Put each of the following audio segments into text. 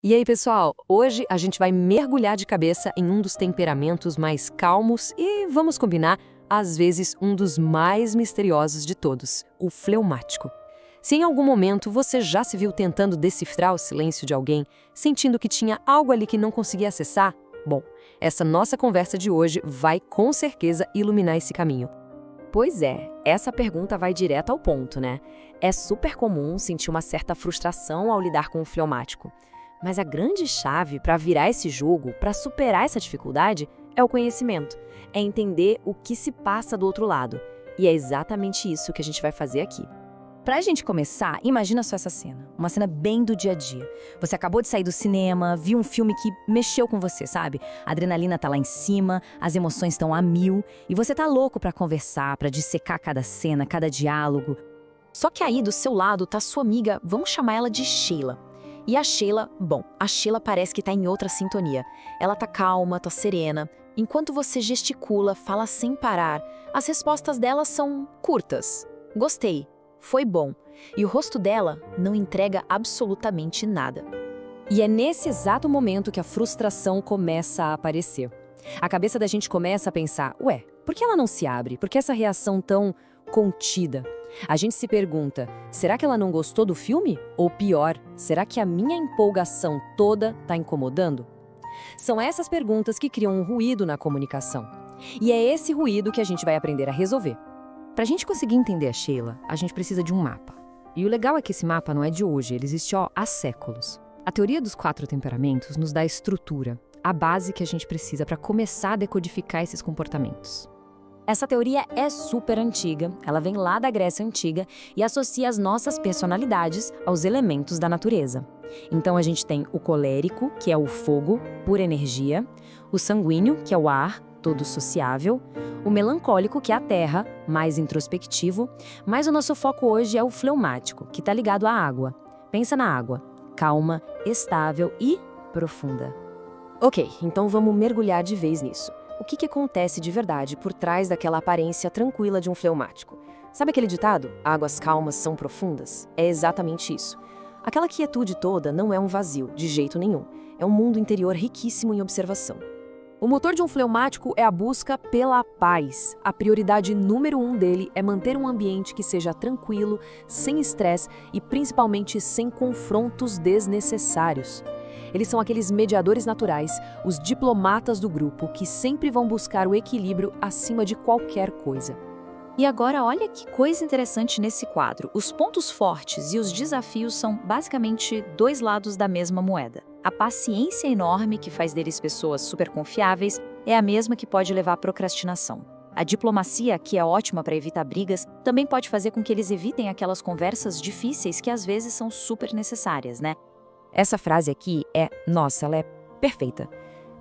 E aí, pessoal? Hoje a gente vai mergulhar de cabeça em um dos temperamentos mais calmos e, vamos combinar, às vezes um dos mais misteriosos de todos, o fleumático. Se em algum momento você já se viu tentando decifrar o silêncio de alguém, sentindo que tinha algo ali que não conseguia acessar, bom, essa nossa conversa de hoje vai com certeza iluminar esse caminho. Pois é, essa pergunta vai direto ao ponto, né? É super comum sentir uma certa frustração ao lidar com o fleumático. Mas a grande chave para virar esse jogo, para superar essa dificuldade, é o conhecimento. É entender o que se passa do outro lado. E é exatamente isso que a gente vai fazer aqui. Pra gente começar, imagina só essa cena. Uma cena bem do dia a dia. Você acabou de sair do cinema, viu um filme que mexeu com você, sabe? A adrenalina tá lá em cima, as emoções estão a mil, e você tá louco pra conversar, pra dissecar cada cena, cada diálogo. Só que aí do seu lado tá sua amiga, vamos chamar ela de Sheila. E a Sheila parece que tá em outra sintonia. Ela tá calma, tá serena. Enquanto você gesticula, fala sem parar, as respostas dela são curtas. Gostei. Foi bom. E o rosto dela não entrega absolutamente nada. E é nesse exato momento que a frustração começa a aparecer. A cabeça da gente começa a pensar, ué, por que ela não se abre? Por que essa reação tão contida? A gente se pergunta, será que ela não gostou do filme? Ou pior, será que a minha empolgação toda está incomodando? São essas perguntas que criam um ruído na comunicação. E é esse ruído que a gente vai aprender a resolver. Para a gente conseguir entender a Sheila, a gente precisa de um mapa. E o legal é que esse mapa não é de hoje, ele existe há séculos. A teoria dos 4 temperamentos nos dá a estrutura, a base que a gente precisa para começar a decodificar esses comportamentos. Essa teoria é super antiga, ela vem lá da Grécia Antiga e associa as nossas personalidades aos elementos da natureza. Então a gente tem o colérico, que é o fogo, pura energia, o sanguíneo, que é o ar, todo sociável, o melancólico, que é a terra, mais introspectivo, mas o nosso foco hoje é o fleumático, que está ligado à água. Pensa na água, calma, estável e profunda. Ok, então vamos mergulhar de vez nisso. O que acontece de verdade por trás daquela aparência tranquila de um fleumático? Sabe aquele ditado? Águas calmas são profundas? É exatamente isso. Aquela quietude toda não é um vazio, de jeito nenhum. É um mundo interior riquíssimo em observação. O motor de um fleumático é a busca pela paz. A prioridade número 1 dele é manter um ambiente que seja tranquilo, sem estresse e principalmente sem confrontos desnecessários. Eles são aqueles mediadores naturais, os diplomatas do grupo, que sempre vão buscar o equilíbrio acima de qualquer coisa. E agora olha que coisa interessante nesse quadro. Os pontos fortes e os desafios são basicamente dois lados da mesma moeda. A paciência enorme que faz deles pessoas super confiáveis é a mesma que pode levar à procrastinação. A diplomacia, que é ótima para evitar brigas, também pode fazer com que eles evitem aquelas conversas difíceis que às vezes são super necessárias, né? Essa frase aqui nossa, ela é perfeita.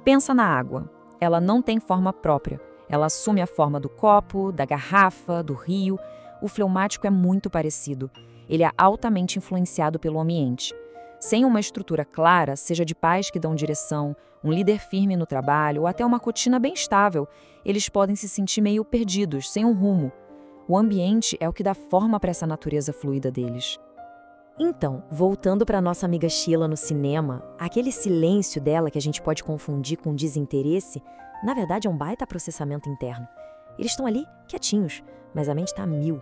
Pensa na água. Ela não tem forma própria. Ela assume a forma do copo, da garrafa, do rio. O fleumático é muito parecido. Ele é altamente influenciado pelo ambiente. Sem uma estrutura clara, seja de pais que dão direção, um líder firme no trabalho ou até uma rotina bem estável, eles podem se sentir meio perdidos, sem um rumo. O ambiente é o que dá forma para essa natureza fluida deles. Então, voltando para nossa amiga Sheila no cinema, aquele silêncio dela que a gente pode confundir com desinteresse, na verdade é um baita processamento interno. Eles estão ali quietinhos, mas a mente está a mil.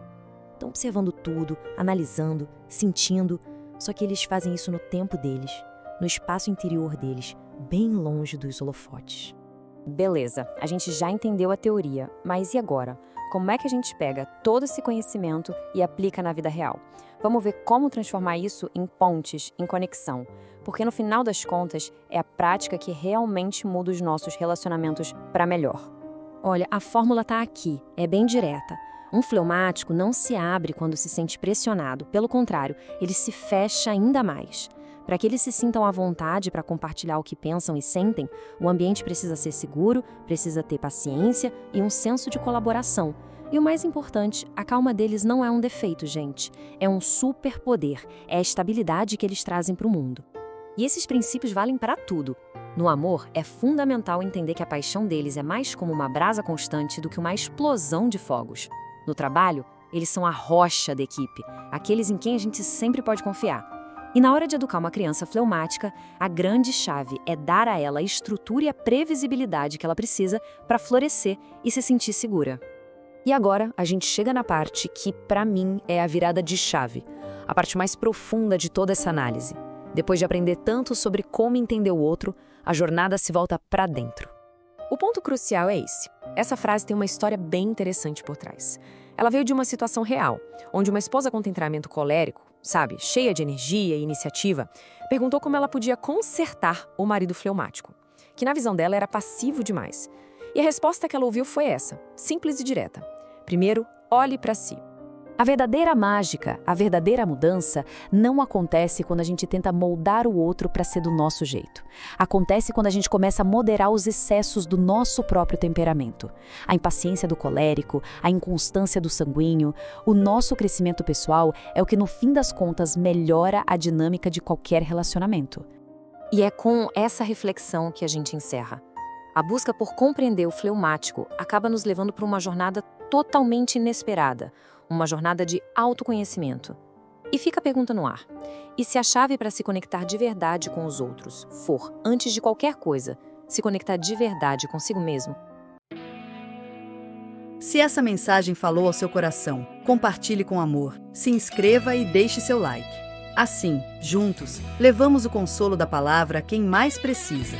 Estão observando tudo, analisando, sentindo, só que eles fazem isso no tempo deles, no espaço interior deles, bem longe dos holofotes. Beleza, a gente já entendeu a teoria, mas e agora? Como é que a gente pega todo esse conhecimento e aplica na vida real? Vamos ver como transformar isso em pontes, em conexão. Porque no final das contas, é a prática que realmente muda os nossos relacionamentos para melhor. Olha, a fórmula está aqui, é bem direta. Um fleumático não se abre quando se sente pressionado, pelo contrário, ele se fecha ainda mais. Para que eles se sintam à vontade para compartilhar o que pensam e sentem, o ambiente precisa ser seguro, precisa ter paciência e um senso de colaboração. E o mais importante, a calma deles não é um defeito, gente. É um superpoder, é a estabilidade que eles trazem para o mundo. E esses princípios valem para tudo. No amor, é fundamental entender que a paixão deles é mais como uma brasa constante do que uma explosão de fogos. No trabalho, eles são a rocha da equipe, aqueles em quem a gente sempre pode confiar. E na hora de educar uma criança fleumática, a grande chave é dar a ela a estrutura e a previsibilidade que ela precisa para florescer e se sentir segura. E agora a gente chega na parte que, para mim, é a virada de chave, a parte mais profunda de toda essa análise. Depois de aprender tanto sobre como entender o outro, a jornada se volta para dentro. O ponto crucial é esse. Essa frase tem uma história bem interessante por trás. Ela veio de uma situação real, onde uma esposa com temperamento colérico, sabe, cheia de energia e iniciativa, perguntou como ela podia consertar o marido fleumático, que na visão dela era passivo demais. E a resposta que ela ouviu foi essa, simples e direta. Primeiro, olhe para si. A verdadeira mágica, a verdadeira mudança, não acontece quando a gente tenta moldar o outro para ser do nosso jeito. Acontece quando a gente começa a moderar os excessos do nosso próprio temperamento. A impaciência do colérico, a inconstância do sanguíneo, o nosso crescimento pessoal é o que, no fim das contas, melhora a dinâmica de qualquer relacionamento. E é com essa reflexão que a gente encerra. A busca por compreender o fleumático acaba nos levando para uma jornada totalmente inesperada, uma jornada de autoconhecimento. E fica a pergunta no ar. E se a chave para se conectar de verdade com os outros for, antes de qualquer coisa, se conectar de verdade consigo mesmo? Se essa mensagem falou ao seu coração, compartilhe com amor, se inscreva e deixe seu like. Assim, juntos, levamos o consolo da palavra a quem mais precisa.